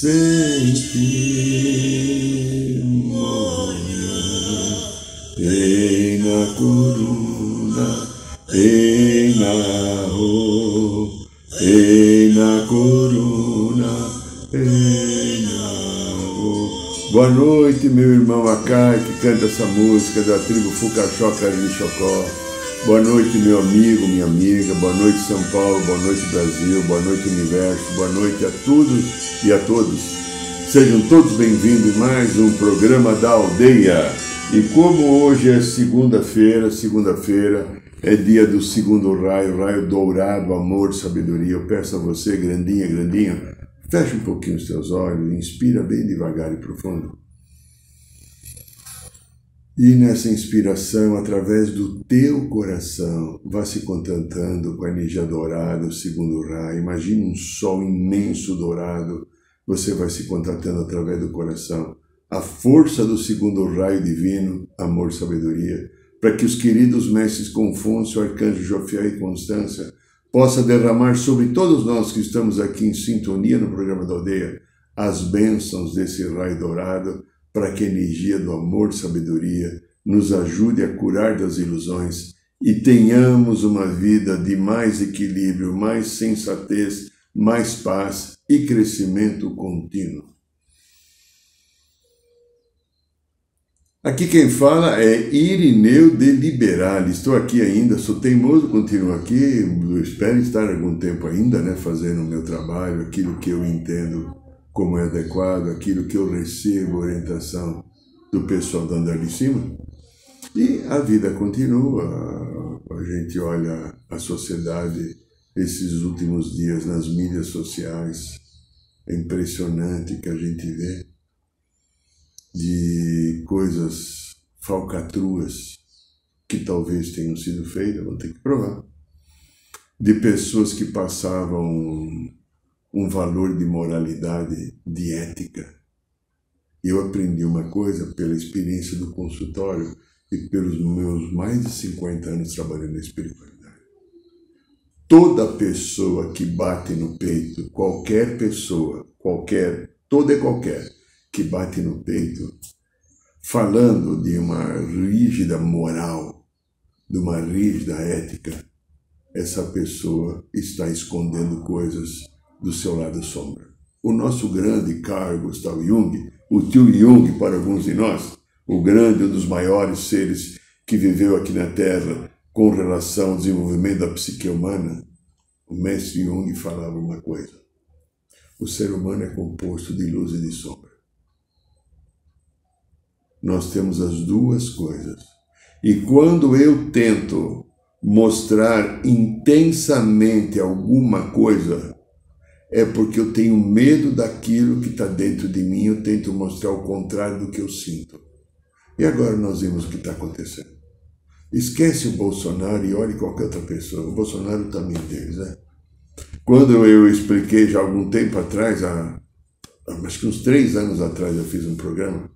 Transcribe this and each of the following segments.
Ena coruna, ena ro, ena coruna, ena ro. Boa noite, meu irmão Acai, que canta essa música da tribo Fucaxó Cariri-Chocó. Boa noite, meu amigo, minha amiga. Boa noite, São Paulo. Boa noite, Brasil. Boa noite, Universo. Boa noite a todos e a todos. Sejam todos bem-vindos em mais um programa da Aldeia. E como hoje é segunda-feira é dia do segundo raio, raio dourado, amor, sabedoria. Eu peço a você, grandinha, feche um pouquinho os teus olhos, inspira bem devagar e profundo. E nessa inspiração, através do teu coração, vá se contentando com a energia dourada, o segundo raio. Imagine um sol imenso dourado. Você vai se contatando através do coração. A força do segundo raio divino, amor, sabedoria, para que os queridos mestres Confúcio, Arcanjo Jofiel e Constância possa derramar sobre todos nós que estamos aqui em sintonia no programa da Aldeia as bênçãos desse raio dourado, para que a energia do amor e sabedoria nos ajude a curar das ilusões e tenhamos uma vida de mais equilíbrio, mais sensatez, mais paz e crescimento contínuo. Aqui quem fala é Irineu de Liberale. Estou aqui ainda, sou teimoso, continuo aqui, eu espero estar algum tempo ainda, fazendo o meu trabalho, aquilo que eu entendo como é adequado, aquilo que eu recebo orientação do pessoal da andar de cima. E a vida continua, a gente olha a sociedade esses últimos dias nas mídias sociais, é impressionante que a gente vê de coisas falcatruas que talvez tenham sido feitas, vou ter que provar, de pessoas que passavam um valor de moralidade, de ética. Eu aprendi uma coisa pela experiência do consultório e pelos meus mais de 50 anos trabalhando na espiritualidade. Toda pessoa que bate no peito, qualquer pessoa, toda e qualquer, que bate no peito, falando de uma rígida moral, de uma rígida ética, essa pessoa está escondendo coisas do seu lado sombra. O nosso grande Carl Gustav Jung, o tio Jung para alguns de nós, um dos maiores seres que viveu aqui na Terra com relação ao desenvolvimento da psique humana, o mestre Jung falava uma coisa: o ser humano é composto de luz e de sombra. Nós temos as duas coisas. E quando eu tento mostrar intensamente alguma coisa, é porque eu tenho medo daquilo que está dentro de mim, eu tento mostrar o contrário do que eu sinto. E agora nós vimos o que está acontecendo. Esquece o Bolsonaro e olhe qualquer outra pessoa. O Bolsonaro também deles, né? Quando eu expliquei já há algum tempo atrás, acho que uns 3 anos atrás eu fiz um programa,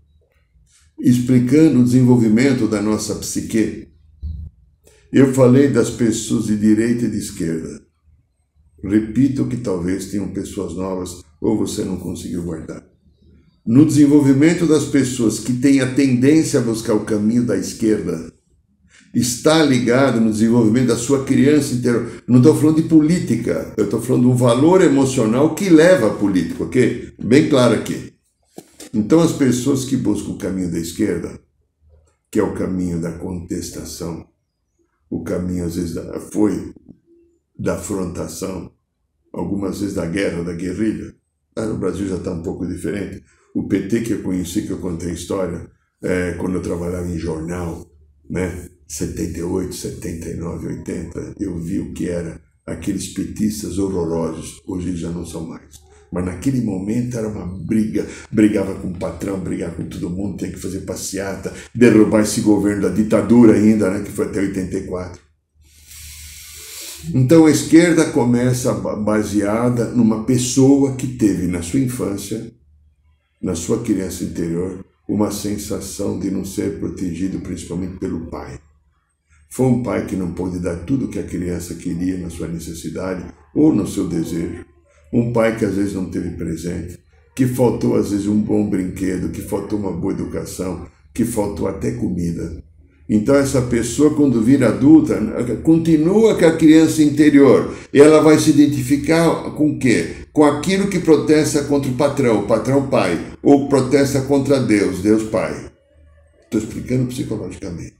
explicando o desenvolvimento da nossa psique. Eu falei das pessoas de direita e de esquerda. Repito que talvez tenham pessoas novas ou você não conseguiu guardar. No desenvolvimento das pessoas que têm a tendência a buscar o caminho da esquerda, está ligado no desenvolvimento da sua criança interior. Não estou falando de política, eu estou falando de um valor emocional que leva a política, ok? Bem claro aqui. Então as pessoas que buscam o caminho da esquerda, que é o caminho da contestação, o caminho às vezes da afrontação, algumas vezes da guerra, da guerrilha. No Brasil já está um pouco diferente. O PT que eu conheci, que eu contei a história, quando eu trabalhava em jornal, 78, 79, 80, eu vi o que era aqueles petistas horrorosos. Hoje eles já não são mais. Mas naquele momento era uma briga, brigava com o patrão, brigava com todo mundo, tinha que fazer passeata, derrubar esse governo da ditadura ainda, que foi até 84. Então a esquerda começa baseada numa pessoa que teve na sua infância, na sua criança interior, uma sensação de não ser protegido principalmente pelo pai. Foi um pai que não pôde dar tudo o que a criança queria na sua necessidade ou no seu desejo. Um pai que às vezes não teve presente, que faltou às vezes um bom brinquedo, que faltou uma boa educação, que faltou até comida. Então essa pessoa, quando vira adulta, continua com a criança interior. E ela vai se identificar com o quê? Com aquilo que protesta contra o patrão pai, ou protesta contra Deus, Deus pai. Estou explicando psicologicamente.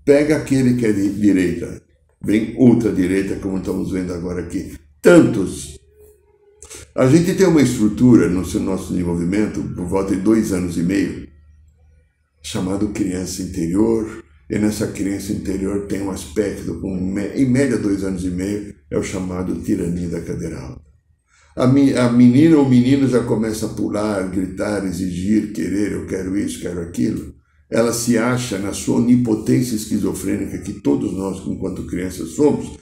Pega aquele que é de direita, bem ultradireita, como estamos vendo agora aqui. Tantos. A gente tem uma estrutura no nosso desenvolvimento, por volta de 2 anos e meio, chamado criança interior. E nessa criança interior tem um aspecto, em média 2 anos e meio, é o chamado tirania da cadeira alta. A menina ou o menino já começa a pular, gritar, exigir, querer, eu quero isso, quero aquilo. Ela se acha na sua onipotência esquizofrênica, que todos nós, enquanto crianças, somos,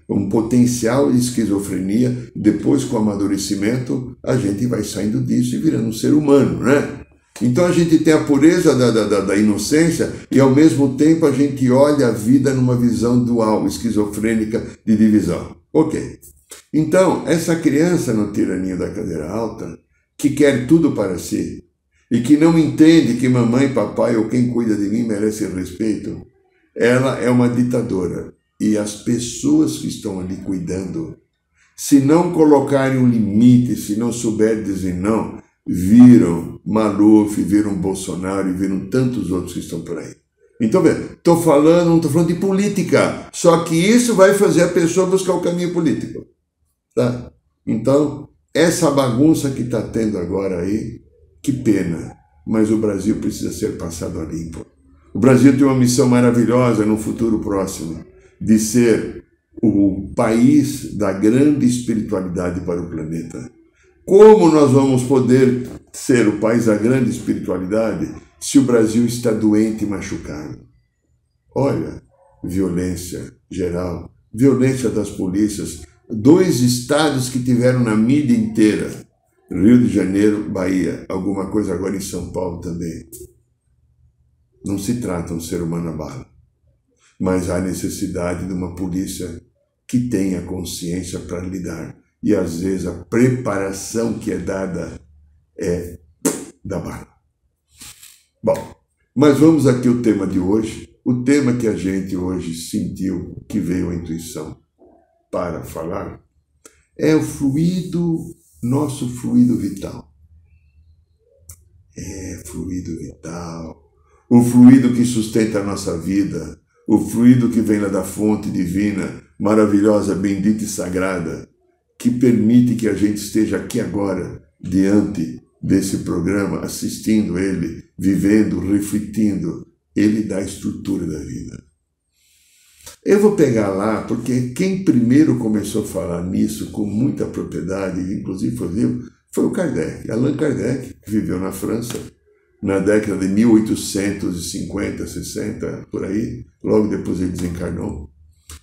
um potencial de esquizofrenia. Depois, com o amadurecimento, a gente vai saindo disso e virando um ser humano, né? Então a gente tem a pureza da inocência e ao mesmo tempo a gente olha a vida numa visão dual, esquizofrênica de divisão. Ok. Então, essa criança no tirania da cadeira alta, que quer tudo para si e que não entende que mamãe, papai ou quem cuida de mim merece respeito, ela é uma ditadora. E as pessoas que estão ali cuidando, se não colocarem um limite, se não souberem dizer não, viram Maluf, viram Bolsonaro e viram tantos outros que estão por aí. Então, não estou falando de política, só que isso vai fazer a pessoa buscar o caminho político. Tá? Então, essa bagunça que está tendo agora aí, que pena, mas o Brasil precisa ser passado a limpo. O Brasil tem uma missão maravilhosa no futuro próximo, de ser o país da grande espiritualidade para o planeta. Como nós vamos poder ser o país da grande espiritualidade se o Brasil está doente e machucado? Olha, violência geral, violência das polícias, 2 estados que tiveram na mídia inteira, Rio de Janeiro, Bahia, alguma coisa agora em São Paulo também. Não se trata um ser humano a bala, mas há necessidade de uma polícia que tenha consciência para lidar. E às vezes a preparação que é dada é da bala. Bom, mas vamos aqui ao tema de hoje. O tema que a gente hoje sentiu, que veio a intuição para falar, é o fluido, nosso fluido vital. Fluido vital. O fluido que sustenta a nossa vida. O fluido que vem lá da fonte divina, maravilhosa, bendita e sagrada, que permite que a gente esteja aqui agora, diante desse programa, assistindo ele, vivendo, refletindo. Ele dá a estrutura da vida. Eu vou pegar lá, porque quem primeiro começou a falar nisso com muita propriedade, inclusive foi o Kardec, Allan Kardec, que viveu na França, na década de 1850, 60, por aí, logo depois ele desencarnou.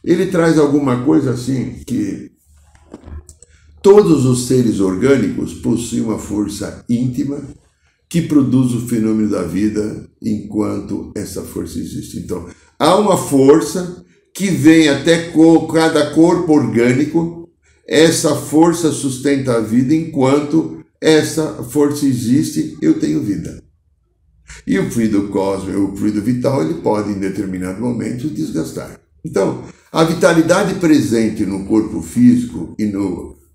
Ele traz alguma coisa assim, que todos os seres orgânicos possuem uma força íntima que produz o fenômeno da vida enquanto essa força existe. Então, há uma força que vem até cada corpo orgânico, essa força sustenta a vida enquanto essa força existe, eu tenho vida. E o fluido cósmico, o fluido vital, ele pode em determinado momento desgastar. Então, a vitalidade presente no corpo físico e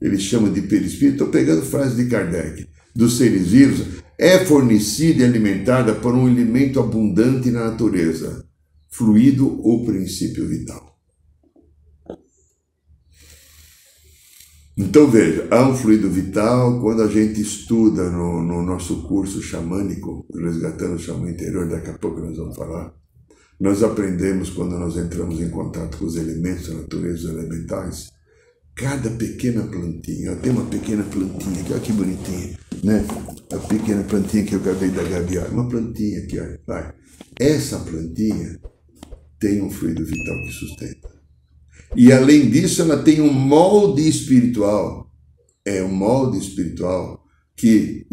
eles chamam de perispírito, estou pegando frase de Kardec, dos seres vivos, é fornecida e alimentada por um elemento abundante na natureza, fluido ou princípio vital. Então veja, há um fluido vital. Quando a gente estuda no nosso curso xamânico, Resgatando o Xamã Interior, daqui a pouco nós vamos falar, nós aprendemos, quando nós entramos em contato com os elementos da natureza, os elementais, cada pequena plantinha, tem uma pequena plantinha aqui, olha que bonitinha, né? A pequena plantinha que eu acabei da gabiar, uma plantinha aqui, olha, vai. Essa plantinha tem um fluido vital que sustenta. E além disso, ela tem um molde espiritual. É um molde espiritual que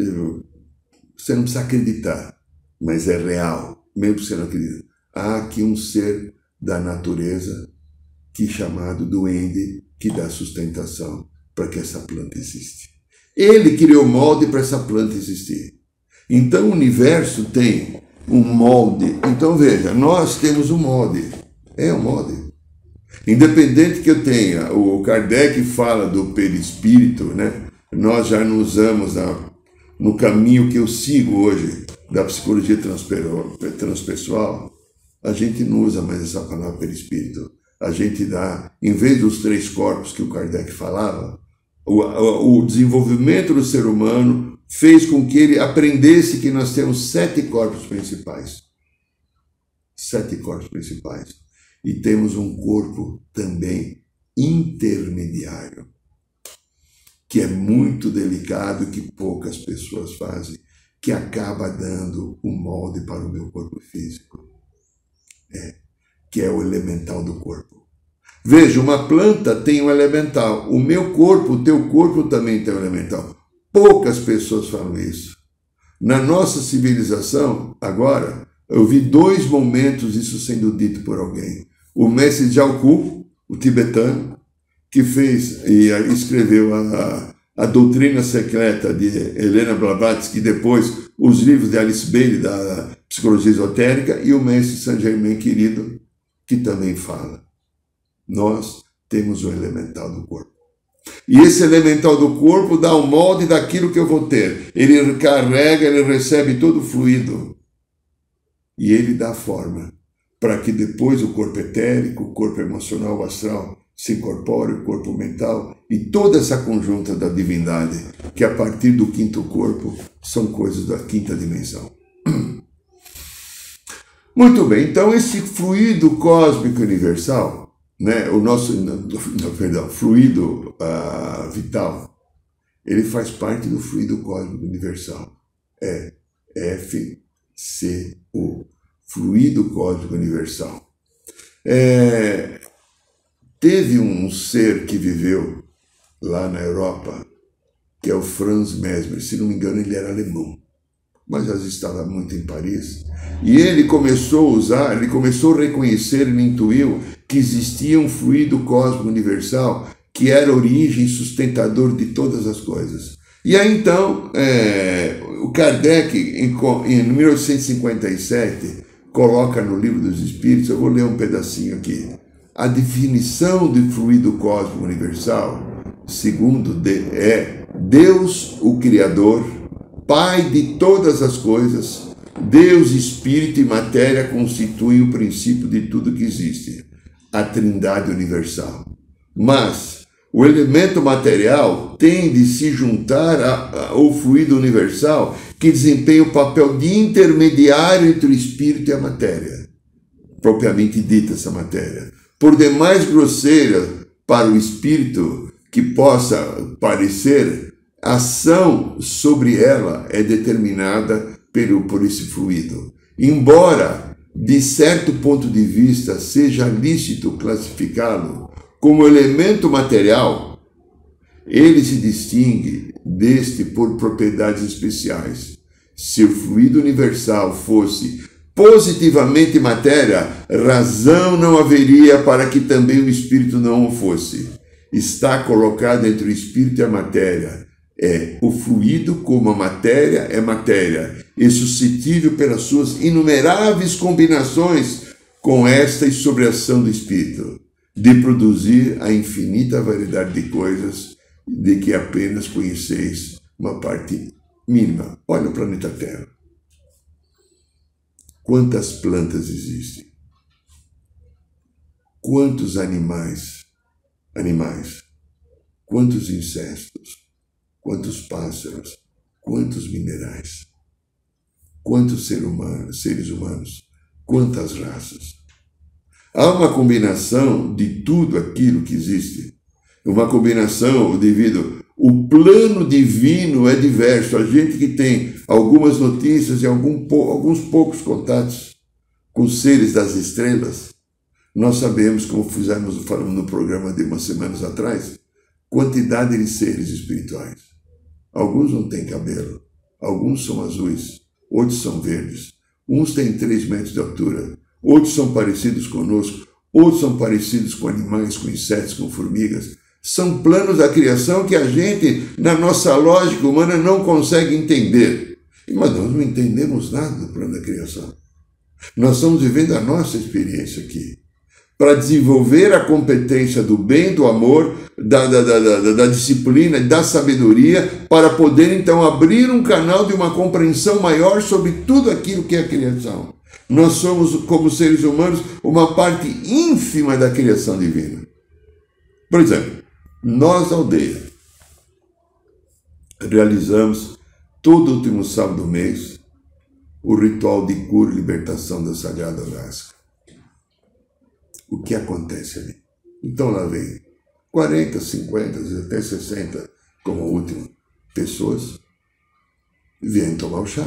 você não precisa acreditar, mas é real, mesmo que você não acredite. Há aqui um ser da natureza, que é chamado duende, que dá sustentação para que essa planta existe. Ele criou molde para essa planta existir. Então o universo tem um molde. Então veja, nós temos um molde. É um molde. Independente que eu tenha, o Kardec fala do perispírito, né? Nós já não usamos no caminho que eu sigo hoje, da psicologia transpessoal, a gente não usa mais essa palavra perispírito. A gente dá, em vez dos 3 corpos que o Kardec falava, o desenvolvimento do ser humano fez com que ele aprendesse que nós temos 7 corpos principais. 7 corpos principais. E temos um corpo também intermediário, que é muito delicado, que poucas pessoas fazem, que acaba dando um molde para o meu corpo físico. Que é o elemental do corpo. Veja, uma planta tem um elemental. O meu corpo, o teu corpo também tem um elemental. Poucas pessoas falam isso. Na nossa civilização, agora, eu vi 2 momentos isso sendo dito por alguém. O mestre Jiao-Ku, o tibetano, que fez e escreveu a Doutrina Secreta de Helena Blavatsky, depois os livros de Alice Bailey, da Psicologia Esotérica, e o mestre Saint Germain querido, que também fala. Nós temos o elemental do corpo. E esse elemental do corpo dá o molde daquilo que eu vou ter. Ele carrega, ele recebe todo o fluido. E ele dá forma para que depois o corpo etérico, o corpo emocional, o astral, se incorpore, o corpo mental e toda essa conjunta da divindade, que a partir do 5º corpo são coisas da 5ª dimensão. Muito bem, então esse fluido cósmico universal, né, o nosso fluido vital, ele faz parte do fluido cósmico universal. É FCU, fluido cósmico universal. Teve um ser que viveu lá na Europa, que é o Franz Mesmer, se não me engano ele era alemão, mas já estava muito em Paris, e ele começou a usar, ele começou a reconhecer, ele intuiu que existia um fluido cósmico universal que era origem sustentador de todas as coisas. E aí então, o Kardec, em 1857, coloca no Livro dos Espíritos, eu vou ler um pedacinho aqui, a definição de fluido cósmico universal, segundo é Deus, o Criador, Pai de todas as coisas, Deus, Espírito e matéria constituem o princípio de tudo que existe, a Trindade universal. Mas o elemento material tem de se juntar ao fluido universal que desempenha o papel de intermediário entre o espírito e a matéria, propriamente dita essa matéria. Por demais grosseira para o espírito que possa parecer, a ação sobre ela é determinada por esse fluido. Embora, de certo ponto de vista, seja lícito classificá-lo como elemento material, ele se distingue deste por propriedades especiais. Se o fluido universal fosse positivamente matéria, razão não haveria para que também o espírito não o fosse. Está colocado entre o espírito e a matéria. É o fluido como a matéria é matéria, e suscetível pelas suas inumeráveis combinações com esta e sobre a ação do espírito, de produzir a infinita variedade de coisas de que apenas conheceis uma parte mínima. Olha o planeta Terra. Quantas plantas existem? Quantos animais? Quantos insetos? Quantos pássaros? Quantos minerais? Quantos seres humanos? Quantas raças? Há uma combinação de tudo aquilo que existe. Uma combinação devido... O plano divino é diverso. A gente que tem algumas notícias e alguns poucos contatos com seres das estrelas, nós sabemos, como falamos no programa de umas semanas atrás, quantidade de seres espirituais. Alguns não têm cabelo, alguns são azuis, outros são verdes, uns têm 3 metros de altura, outros são parecidos conosco, outros são parecidos com animais, com insetos, com formigas. São planos da criação que a gente, na nossa lógica humana, não consegue entender. Mas nós não entendemos nada do plano da criação. Nós estamos vivendo a nossa experiência aqui. Para desenvolver a competência do bem, do amor, da disciplina, da sabedoria, para poder então abrir um canal de uma compreensão maior sobre tudo aquilo que é a criação. Nós somos, como seres humanos, uma parte ínfima da criação divina. Por exemplo, nós, aldeia, realizamos todo último sábado do mês o ritual de cura e libertação da Sagrada Ayahuasca. O que acontece ali? Então lá vem 40, 50, até 60, como último, pessoas vêm tomar o chá.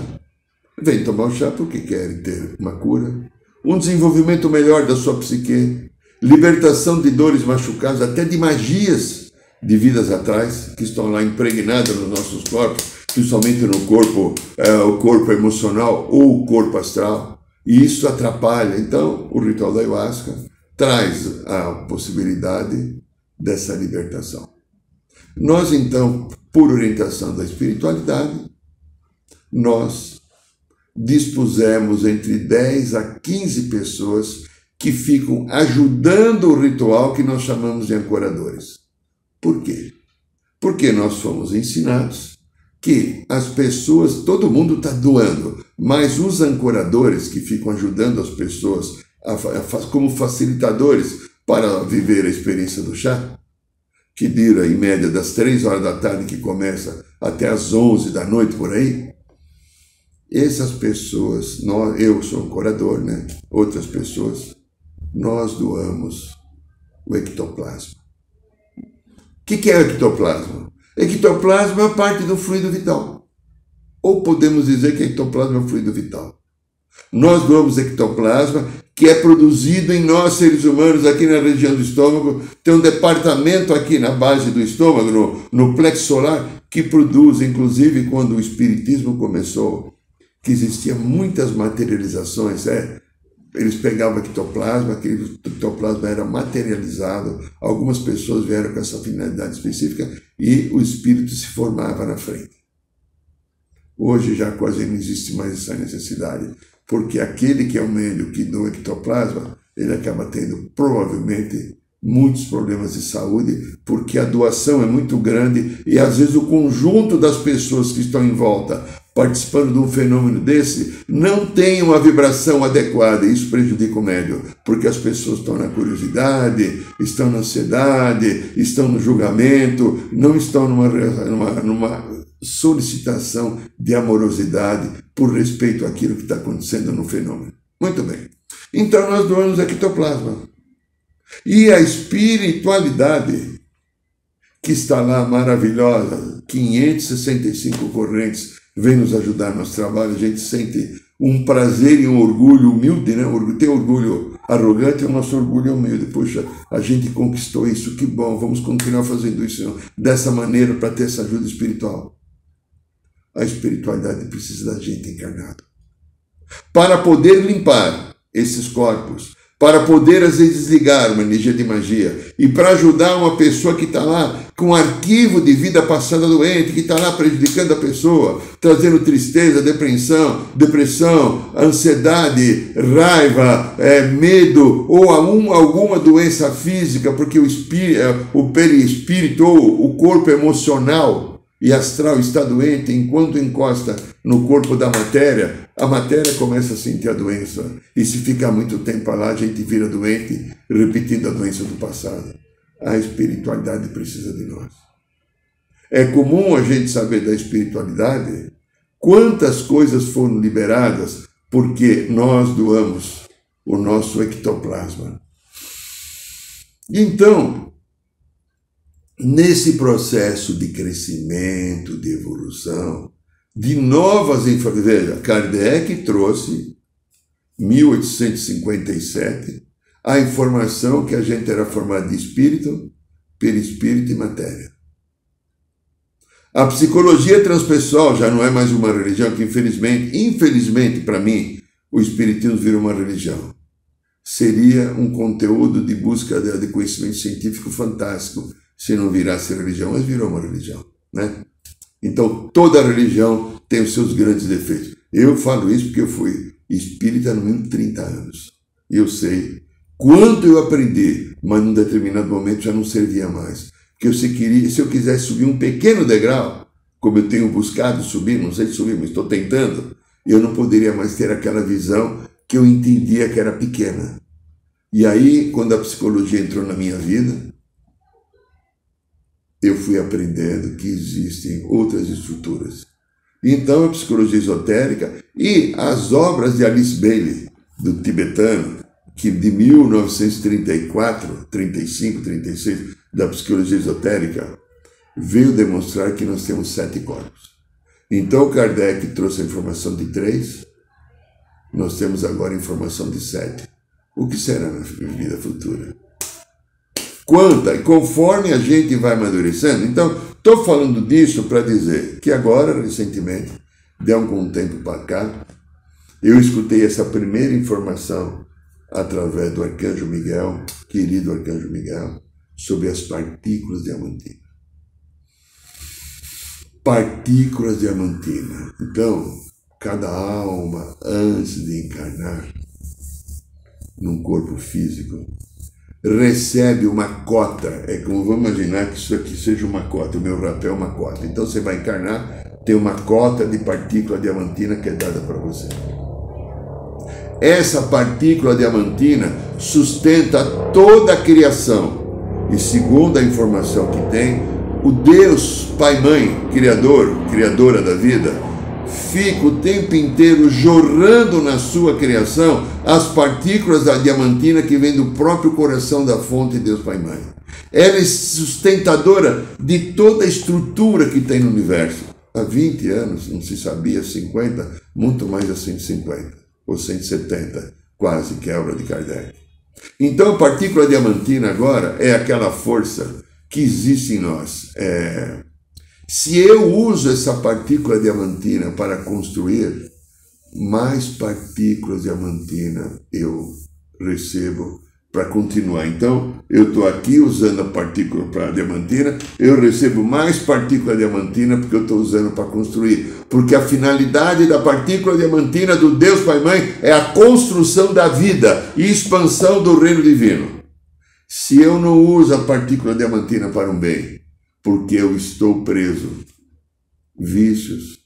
Vêm tomar o chá porque querem ter uma cura, um desenvolvimento melhor da sua psique, libertação de dores machucadas, até de magias de vidas atrás, que estão lá impregnadas nos nossos corpos, principalmente no corpo, o corpo emocional ou o corpo astral. E isso atrapalha. Então, o ritual da Ayahuasca traz a possibilidade dessa libertação. Nós, então, por orientação da espiritualidade, nós dispusemos entre 10 a 15 pessoas que ficam ajudando o ritual que nós chamamos de ancoradores. Por quê? Porque nós fomos ensinados que as pessoas, todo mundo está doando, mas os ancoradores que ficam ajudando as pessoas como facilitadores para viver a experiência do chá, que dura em média das 3 horas da tarde, que começa até as 11 da noite, por aí, essas pessoas, eu sou ancorador, né? Outras pessoas, nós doamos o ectoplasma. O que é o ectoplasma? Ectoplasma é parte do fluido vital. Ou podemos dizer que ectoplasma é o fluido vital. Nós doamos ectoplasma, que é produzido em nós, seres humanos, aqui na região do estômago. Tem um departamento aqui na base do estômago, no plexo solar, que produz, inclusive, quando o espiritismo começou, que existiam muitas materializações, eles pegavam ectoplasma, aquele ectoplasma era materializado, algumas pessoas vieram com essa finalidade específica e o espírito se formava na frente. Hoje já quase não existe mais essa necessidade, porque aquele que é o médium que doa ectoplasma, ele acaba tendo provavelmente muitos problemas de saúde, porque a doação é muito grande e às vezes o conjunto das pessoas que estão em volta participando de um fenômeno desse, não tem uma vibração adequada, e isso prejudica o médium, porque as pessoas estão na curiosidade, estão na ansiedade, estão no julgamento, não estão numa solicitação de amorosidade por respeito àquilo que está acontecendo no fenômeno. Muito bem. Então nós doamos ectoplasma. E a espiritualidade, que está lá maravilhosa, 565 correntes, vem nos ajudar no nosso trabalho, a gente sente um prazer e um orgulho humilde, né? Tem orgulho arrogante, o nosso orgulho é humilde. Puxa, a gente conquistou isso, que bom, vamos continuar fazendo isso dessa maneira para ter essa ajuda espiritual. A espiritualidade precisa da gente encarnado. Para poder limpar esses corpos, para poder, às vezes, desligar uma energia de magia e para ajudar uma pessoa que está lá com um arquivo de vida passada doente, que está lá prejudicando a pessoa, trazendo tristeza, depressão, ansiedade, raiva, medo ou alguma doença física, porque o perispírito ou o corpo emocional e astral está doente. Enquanto encosta no corpo da matéria, a matéria começa a sentir a doença. E se ficar muito tempo lá, a gente vira doente, repetindo a doença do passado. A espiritualidade precisa de nós. É comum a gente saber da espiritualidade quantas coisas foram liberadas porque nós doamos o nosso ectoplasma. Então, nesse processo de crescimento, de evolução, de novas informações, veja, Kardec trouxe, 1857, a informação que a gente era formado de espírito, perispírito e matéria. A psicologia transpessoal já não é mais uma religião, que infelizmente para mim, o espiritismo virou uma religião. Seria um conteúdo de busca de conhecimento científico fantástico, se não virasse religião, mas virou uma religião, né? Então, toda religião tem os seus grandes defeitos. Eu falo isso porque eu fui espírita no mínimo 30 anos. E eu sei quanto eu aprendi, mas num determinado momento já não servia mais. Porque se eu quisesse subir um pequeno degrau, como eu tenho buscado subir, não sei se subir, mas estou tentando, eu não poderia mais ter aquela visão que eu entendia que era pequena. E aí, quando a psicologia entrou na minha vida, eu fui aprendendo que existem outras estruturas. Então, a psicologia esotérica e as obras de Alice Bailey, do tibetano, que de 1934, 35, 36, da psicologia esotérica, veio demonstrar que nós temos 7 corpos. Então, Kardec trouxe a informação de 3, nós temos agora a informação de 7. O que será na vida futura? Quanta, e conforme a gente vai amadurecendo. Então, estou falando disso para dizer que agora, recentemente, de algum tempo para cá, eu escutei essa primeira informação através do Arcanjo Miguel, querido Arcanjo Miguel, sobre as partículas diamantinas. Partículas diamantinas. Então, cada alma, antes de encarnar num corpo físico, recebe uma cota. É como, vamos imaginar que isso aqui seja uma cota, o meu rapé é uma cota. Então você vai encarnar, tem uma cota de partícula diamantina que é dada para você. Essa partícula diamantina sustenta toda a criação. E segundo a informação que tem, o Deus Pai-Mãe, Criadora da vida, fica o tempo inteiro jorrando na sua criação as partículas da diamantina que vem do próprio coração da fonte Deus Pai-Mãe. Ela é sustentadora de toda a estrutura que tem no universo. Há 20 anos, não se sabia, 50, muito mais a 150, ou 170, quase, que é a obra de Kardec. Então a partícula diamantina agora é aquela força que existe em nós. Se eu uso essa partícula diamantina para construir, mais partículas diamantina eu recebo para continuar. Então, eu estou aqui usando a partícula diamantina, eu recebo mais partícula diamantina porque eu estou usando para construir. Porque a finalidade da partícula diamantina do Deus Pai-Mãe é a construção da vida e expansão do reino divino. Se eu não uso a partícula diamantina para um bem, porque eu estou preso, vícios,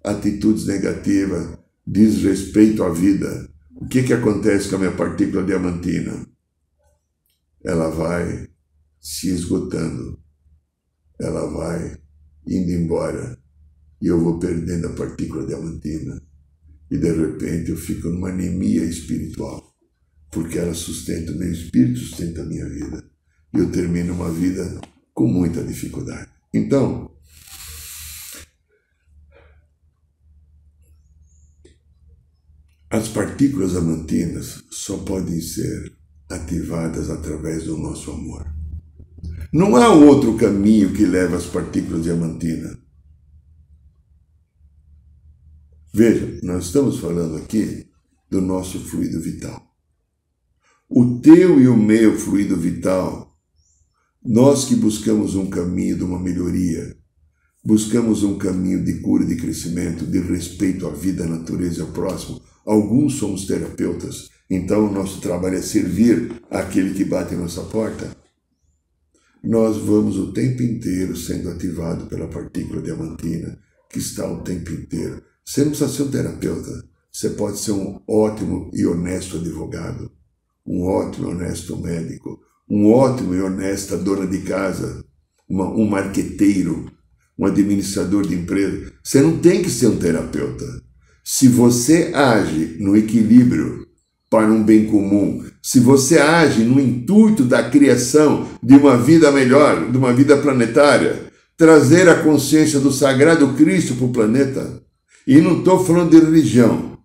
atitudes negativas, desrespeito à vida, o que acontece com a minha partícula diamantina? Ela vai se esgotando, ela vai indo embora, e eu vou perdendo a partícula diamantina, e de repente eu fico numa anemia espiritual, porque ela sustenta o meu espírito, sustenta a minha vida, e eu termino uma vida com muita dificuldade. Então, as partículas diamantinas só podem ser ativadas através do nosso amor. Não há outro caminho que leve às partículas diamantinas. Veja, nós estamos falando aqui do nosso fluido vital. O teu e o meu fluido vital, nós que buscamos um caminho de uma melhoria, buscamos um caminho de cura e de crescimento, de respeito à vida, à natureza e ao próximo. Alguns somos terapeutas, então o nosso trabalho é servir àquele que bate em nossa porta. Nós vamos o tempo inteiro sendo ativado pela partícula diamantina, que está o tempo inteiro. Você não precisa ser um terapeuta, você pode ser um ótimo e honesto advogado, um ótimo e honesto médico, um ótimo e honesta dona de casa, um marqueteiro, um administrador de empresa. Você não tem que ser um terapeuta. Se você age no equilíbrio para um bem comum, se você age no intuito da criação de uma vida melhor, de uma vida planetária, trazer a consciência do Sagrado Cristo para o planeta, e não estou falando de religião,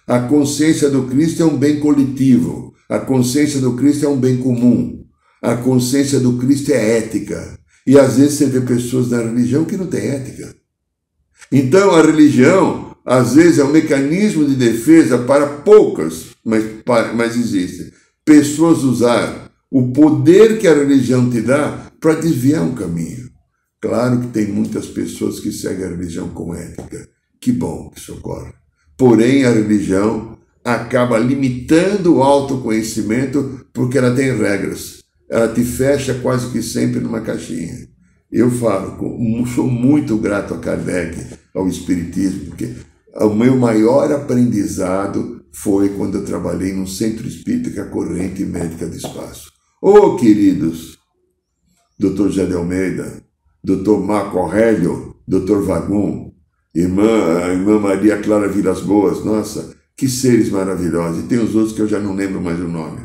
a consciência do Cristo é um bem coletivo, a consciência do Cristo é um bem comum, a consciência do Cristo é ética. E às vezes você vê pessoas na religião que não têm ética. Então a religião, às vezes, é um mecanismo de defesa para poucas, mas existe. Pessoas usar o poder que a religião te dá para desviar um caminho. Claro que tem muitas pessoas que seguem a religião com ética. Que bom que isso ocorre. Porém, a religião acaba limitando o autoconhecimento porque ela tem regras. Ela te fecha quase que sempre numa caixinha. Eu falo, sou muito grato a Kardec, ao Espiritismo, porque o meu maior aprendizado foi quando eu trabalhei num centro espírita que é a Corrente Médica do Espaço. Ô, queridos, Dr. José de Almeida, Dr. Marco Aurélio, Dr. Vagum, a irmã Maria Clara Vilas Boas, nossa, que seres maravilhosos. E tem os outros que eu já não lembro mais o nome.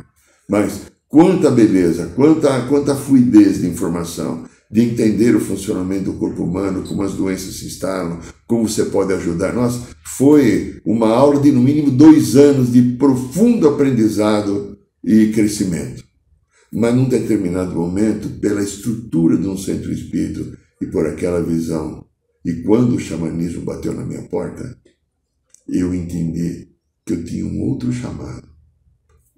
Mas quanta beleza, quanta fluidez de informação, de entender o funcionamento do corpo humano, como as doenças se instalam, como você pode ajudar. Nossa, foi uma aula de no mínimo 2 anos de profundo aprendizado e crescimento. Mas num determinado momento, pela estrutura de um centro espírita e por aquela visão, e quando o xamanismo bateu na minha porta, eu entendi que eu tinha um outro chamado.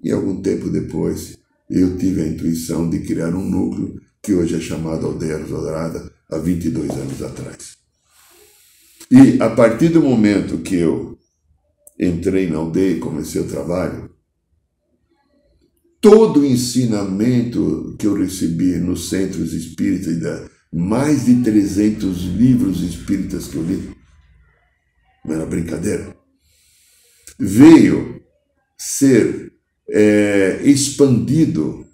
E algum tempo depois, eu tive a intuição de criar um núcleo que hoje é chamado Aldeia Dourada, há 22 anos atrás. E a partir do momento que eu entrei na aldeia e comecei o trabalho, todo o ensinamento que eu recebi nos centros espíritas, mais de 300 livros espíritas que eu li, não era brincadeira, veio ser expandido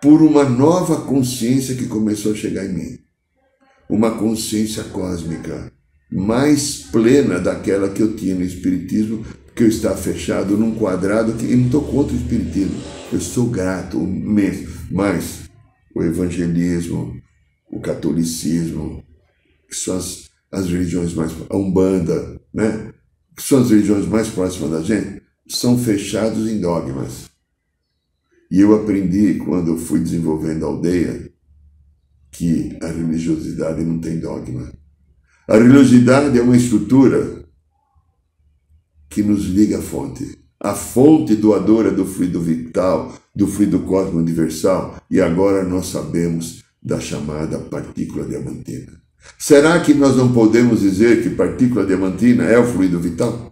por uma nova consciência que começou a chegar em mim. Uma consciência cósmica mais plena daquela que eu tinha no Espiritismo, que eu estava fechado num quadrado que eu não estou contra o Espiritismo. Eu sou grato mesmo, mas o evangelismo, o catolicismo, que são as religiões mais... a Umbanda, né? Que são as religiões mais próximas da gente, são fechados em dogmas. E eu aprendi, quando eu fui desenvolvendo a aldeia, que a religiosidade não tem dogma. A religiosidade é uma estrutura que nos liga à fonte. A fonte doadora do fluido vital, do fluido cósmico universal, e agora nós sabemos da chamada partícula diamantina. Será que nós não podemos dizer que partícula diamantina é o fluido vital?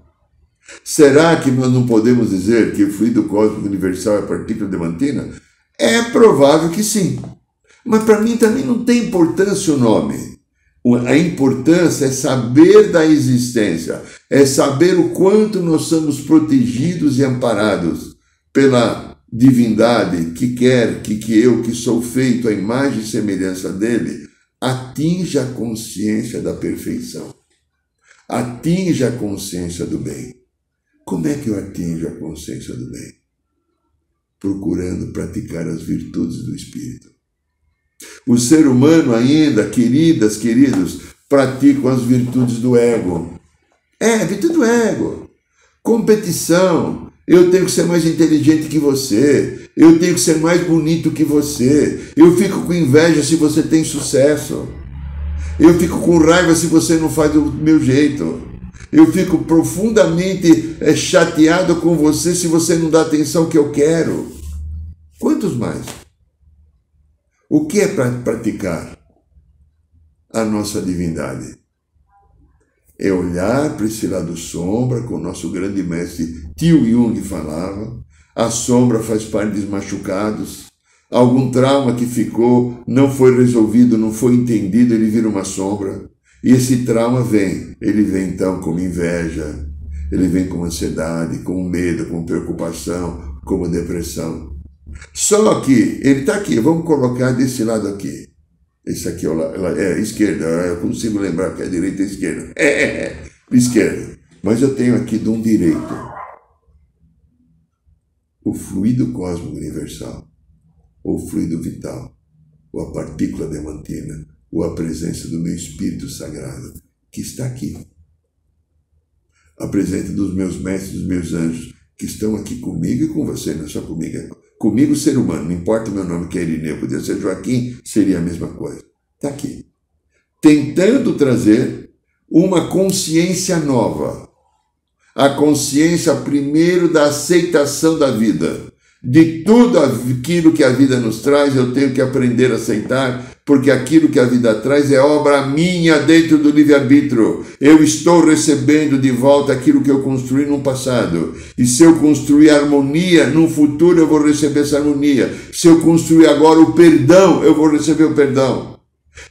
Será que nós não podemos dizer que o fluido cósmico universal é a partícula diamantina? É provável que sim. Mas para mim também não tem importância o nome. A importância é saber da existência, é saber o quanto nós somos protegidos e amparados pela divindade que quer que eu, que sou feito à imagem e semelhança dele, atinja a consciência da perfeição, atinja a consciência do bem. Como é que eu atinjo a consciência do bem? Procurando praticar as virtudes do Espírito. O ser humano ainda, queridas, queridos, pratica as virtudes do ego. Virtude do ego. Competição. Eu tenho que ser mais inteligente que você. Eu tenho que ser mais bonito que você. Eu fico com inveja se você tem sucesso. Eu fico com raiva se você não faz do meu jeito. Eu fico profundamente chateado com você se você não dá a atenção que eu quero. Quantos mais? O que é para praticar a nossa divindade? É olhar para esse lado sombra, como o nosso grande mestre Tio Jung falava. A sombra faz parte dos machucados. Algum trauma que ficou, não foi resolvido, não foi entendido, ele vira uma sombra. E esse trauma ele vem então como inveja, ele vem com ansiedade, com medo, com preocupação, como depressão. Só que ele está aqui, vamos colocar desse lado aqui. Esse aqui é esquerda, eu consigo lembrar que é direita e esquerda. Esquerda. Mas eu tenho aqui de um direito o fluido cósmico universal, ou fluido vital, ou a partícula diamantina, ou a presença do meu Espírito Sagrado, que está aqui. A presença dos meus mestres, dos meus anjos, que estão aqui comigo e com você, não é só comigo, é comigo ser humano, não importa o meu nome que é Irineu, podia ser Joaquim, seria a mesma coisa. Está aqui. Tentando trazer uma consciência nova. A consciência, primeiro, da aceitação da vida, De tudo aquilo que a vida nos traz, eu tenho que aprender a aceitar, porque aquilo que a vida traz é obra minha dentro do livre-arbítrio. Eu estou recebendo de volta aquilo que eu construí no passado. E se eu construir harmonia, no futuro eu vou receber essa harmonia. Se eu construir agora o perdão, eu vou receber o perdão.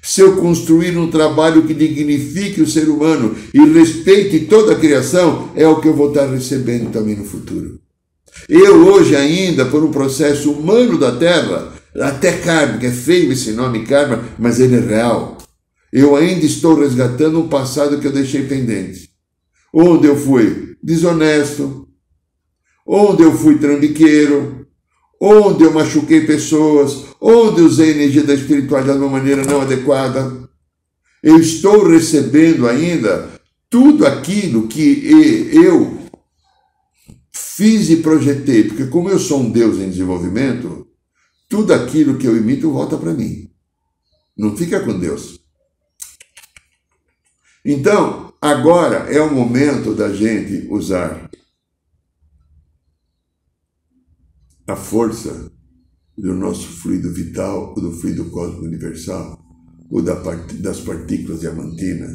Se eu construir um trabalho que dignifique o ser humano e respeite toda a criação, é o que eu vou estar recebendo também no futuro. Eu hoje ainda, por um processo humano da Terra, até karma, é feio esse nome karma, mas ele é real. Eu ainda estou resgatando um passado que eu deixei pendente. Onde eu fui desonesto, onde eu fui trambiqueiro, onde eu machuquei pessoas, onde usei a energia da espiritualidade de uma maneira não adequada. Eu estou recebendo ainda tudo aquilo que eu fiz e projetei, porque como eu sou um Deus em desenvolvimento, tudo aquilo que eu emito volta para mim. Não fica com Deus. Então, agora é o momento da gente usar a força do nosso fluido vital, ou do fluido cósmico universal, ou das partículas diamantinas,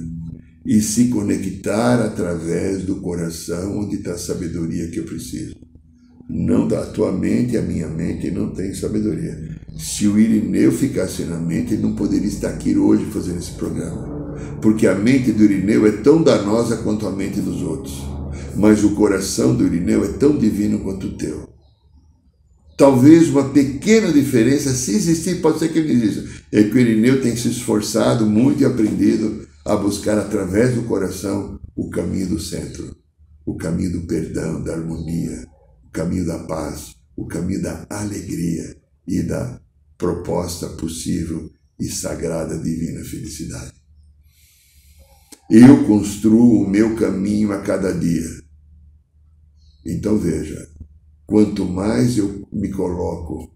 e se conectar através do coração, onde está a sabedoria que eu preciso. Não da tua mente, a minha mente não tem sabedoria. Se o Irineu ficasse na mente, ele não poderia estar aqui hoje fazendo esse programa. Porque a mente do Irineu é tão danosa quanto a mente dos outros. Mas o coração do Irineu é tão divino quanto o teu. Talvez uma pequena diferença, se existir, pode ser que ele exista, é que o Irineu tem se esforçado muito e aprendido a buscar através do coração o caminho do centro, o caminho do perdão, da harmonia, o caminho da paz, o caminho da alegria e da proposta possível e sagrada divina felicidade. Eu construo o meu caminho a cada dia. Então veja, quanto mais eu me coloco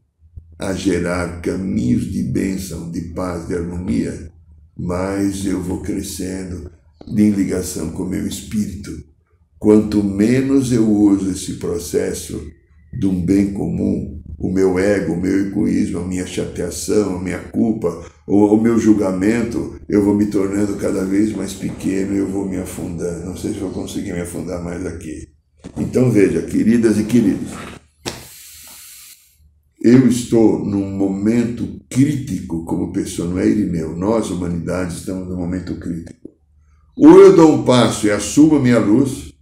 a gerar caminhos de bênção, de paz, de harmonia, mais eu vou crescendo em ligação com o meu espírito. Quanto menos eu uso esse processo de um bem comum, o meu ego, o meu egoísmo, a minha chateação, a minha culpa, ou o meu julgamento, eu vou me tornando cada vez mais pequeno e eu vou me afundando. Não sei se vou conseguir me afundar mais aqui. Então veja, queridas e queridos, eu estou num momento crítico como pessoa, não é Irineu, nós, humanidade, estamos num momento crítico. Ou eu dou um passo e assumo a minha luz,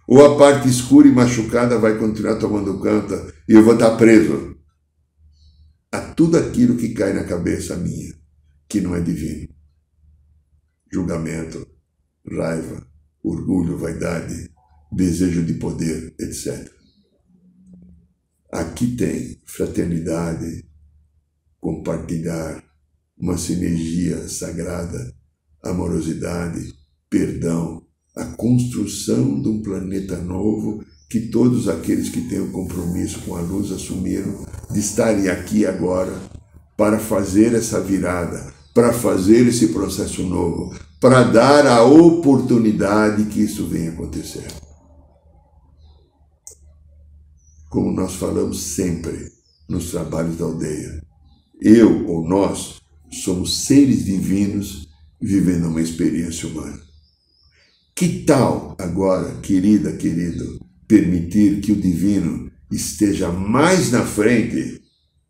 ou a parte escura e machucada vai continuar tomando conta e eu vou estar preso a tudo aquilo que cai na cabeça minha, que não é divino. Julgamento, raiva, orgulho, vaidade, desejo de poder, etc. Aqui tem fraternidade, compartilhar, uma sinergia sagrada, amorosidade, perdão, a construção de um planeta novo que todos aqueles que têm o compromisso com a luz assumiram de estarem aqui agora para fazer essa virada, para fazer esse processo novo, para dar a oportunidade que isso venha acontecer. Como nós falamos sempre nos trabalhos da aldeia, eu ou nós somos seres divinos vivendo uma experiência humana. Que tal agora, querida, querido, permitir que o divino esteja mais na frente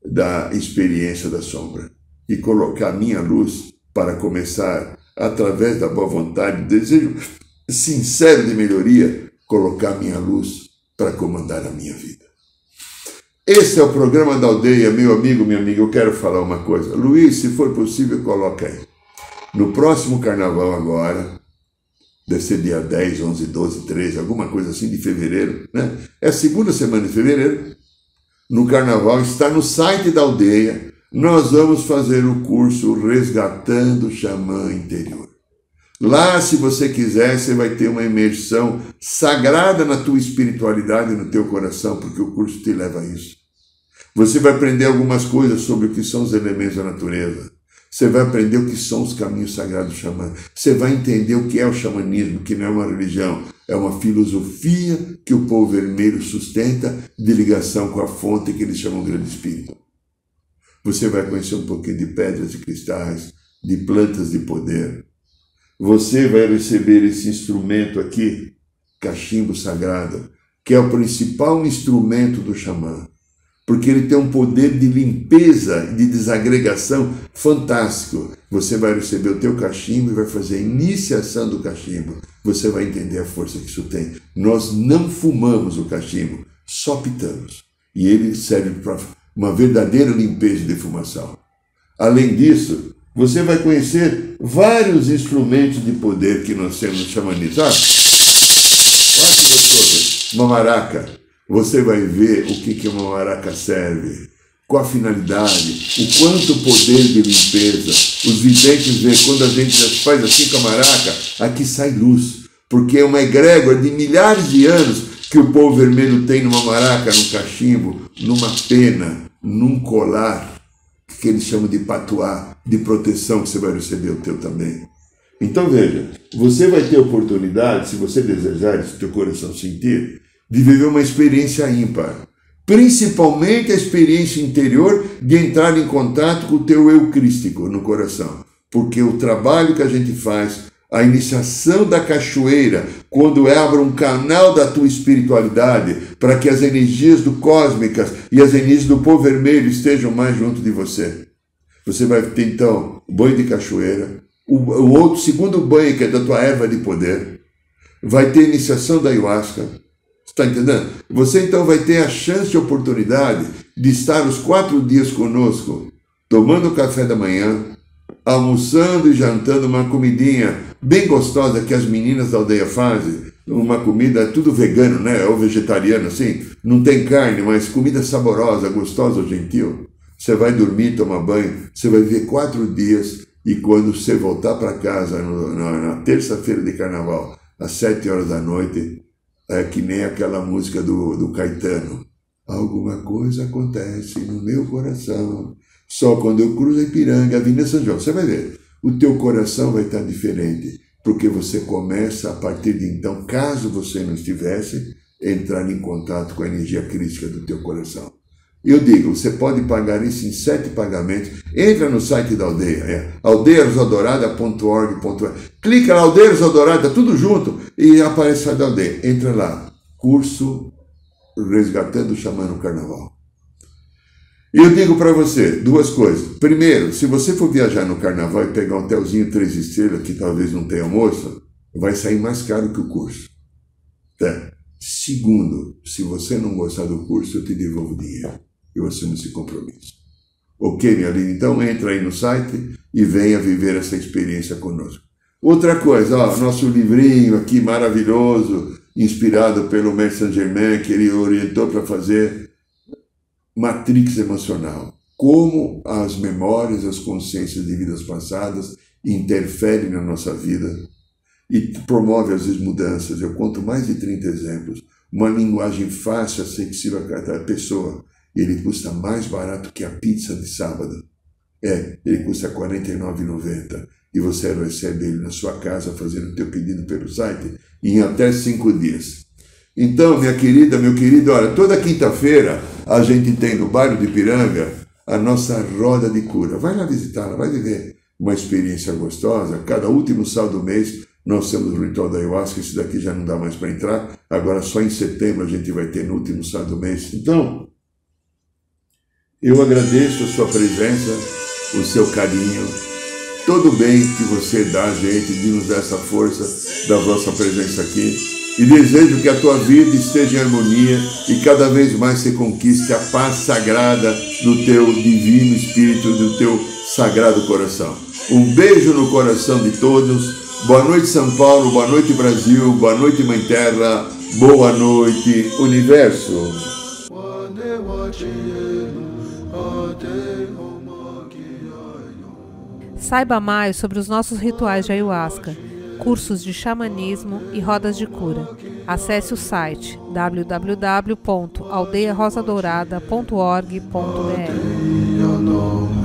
da experiência da sombra e colocar a minha luz para começar, através da boa vontade, desejo sincero de melhoria, colocar a minha luz para comandar a minha vida. Esse é o programa da aldeia, meu amigo, minha amiga. Eu quero falar uma coisa. Luiz, se for possível, coloca aí. No próximo carnaval agora, deve ser dia 10, 11, 12, 13, alguma coisa assim de fevereiro, né? É a segunda semana de fevereiro. No carnaval, está no site da aldeia. Nós vamos fazer o curso Resgatando o Xamã Interior. Lá, se você quiser, você vai ter uma imersão sagrada na tua espiritualidade, no teu coração, porque o curso te leva a isso. Você vai aprender algumas coisas sobre o que são os elementos da natureza. Você vai aprender o que são os caminhos sagrados do xamã. Você vai entender o que é o xamanismo, que não é uma religião. É uma filosofia que o povo vermelho sustenta de ligação com a fonte que eles chamam Grande Espírito. Você vai conhecer um pouquinho de pedras e cristais, de plantas de poder. Você vai receber esse instrumento aqui, cachimbo sagrado, que é o principal instrumento do xamã, porque ele tem um poder de limpeza e de desagregação fantástico. Você vai receber o teu cachimbo e vai fazer a iniciação do cachimbo. Você vai entender a força que isso tem. Nós não fumamos o cachimbo, só pitamos. E ele serve para uma verdadeira limpeza e defumação. Além disso, você vai conhecer vários instrumentos de poder que nós temos no xamanismo. Olha que gostoso. Uma maraca. Você vai ver o que uma maraca serve, qual a finalidade, o quanto poder de limpeza. Os videntes veem quando a gente faz assim com a maraca, aqui sai luz, porque é uma egrégora de milhares de anos que o povo vermelho tem numa maraca, num cachimbo, numa pena, num colar, que eles chamam de patuá, de proteção, que você vai receber o teu também. Então veja, você vai ter oportunidade, se você desejar, se o teu coração sentir, de viver uma experiência ímpar, principalmente a experiência interior de entrar em contato com o teu eu crístico no coração, porque o trabalho que a gente faz, a iniciação da cachoeira, quando abre um canal da tua espiritualidade para que as energias do cósmicas e as energias do povo vermelho estejam mais junto de você. Você vai ter então o banho de cachoeira, o outro segundo banho que é da tua erva de poder, vai ter a iniciação da ayahuasca. Está entendendo? Você então vai ter a chance e oportunidade de estar os 4 dias conosco, tomando café da manhã, almoçando e jantando uma comidinha bem gostosa que as meninas da aldeia fazem, uma comida tudo vegano, né? Ou vegetariano assim, não tem carne, mas comida saborosa, gostosa, gentil. Você vai dormir, tomar banho, você vai viver 4 dias e quando você voltar para casa na terça-feira de carnaval, às 7 horas da noite, é que nem aquela música do Caetano. Alguma coisa acontece no meu coração. Só quando eu cruzo a Ipiranga, a Avenida São João. Você vai ver, o teu coração vai estar diferente. Porque você começa, a partir de então, caso você não estivesse, entrar em contato com a energia crítica do teu coração. Eu digo, você pode pagar isso em 7 pagamentos. Entra no site da aldeia, aldeiarosadorada.org.br. Clica lá, Aldeia Rosadorada, tudo junto, e aparece a da aldeia. Entra lá, curso Resgatando o Xamã no Carnaval. E eu digo para você 2 coisas. Primeiro, se você for viajar no Carnaval e pegar um hotelzinho 3 estrelas, que talvez não tenha almoço, vai sair mais caro que o curso. Tá? Segundo, se você não gostar do curso, eu te devolvo o dinheiro. Eu assumo esse compromisso. Ok, minha linda? Então entra aí no site e venha viver essa experiência conosco. Outra coisa, ó, nosso livrinho aqui maravilhoso, inspirado pelo Mestre Saint-Germain, que ele orientou para fazer Matrix Emocional. Como as memórias, as consciências de vidas passadas interferem na nossa vida e promove às vezes mudanças. Eu conto mais de 30 exemplos. Uma linguagem fácil, acessível a cada pessoa. Ele custa mais barato que a pizza de sábado. Ele custa R$ 49,90. E você recebe ele na sua casa fazendo o teu pedido pelo site em até 5 dias. Então, minha querida, meu querido, olha, toda quinta-feira a gente tem no bairro de Ipiranga a nossa roda de cura. Vai lá visitá-la, vai viver uma experiência gostosa. Cada último sábado do mês nós temos o ritual da ayahuasca, esse daqui já não dá mais para entrar. Agora só em setembro a gente vai ter no último sábado do mês. Então, eu agradeço a sua presença, o seu carinho, todo o bem que você dá a gente, de nos dar essa força da vossa presença aqui. E desejo que a tua vida esteja em harmonia e cada vez mais você conquiste a paz sagrada do teu divino espírito, do teu sagrado coração. Um beijo no coração de todos. Boa noite, São Paulo. Boa noite, Brasil. Boa noite, Mãe Terra. Boa noite, Universo. Saiba mais sobre os nossos rituais de ayahuasca, cursos de xamanismo e rodas de cura. Acesse o site www.aldeiarosadourada.org.br.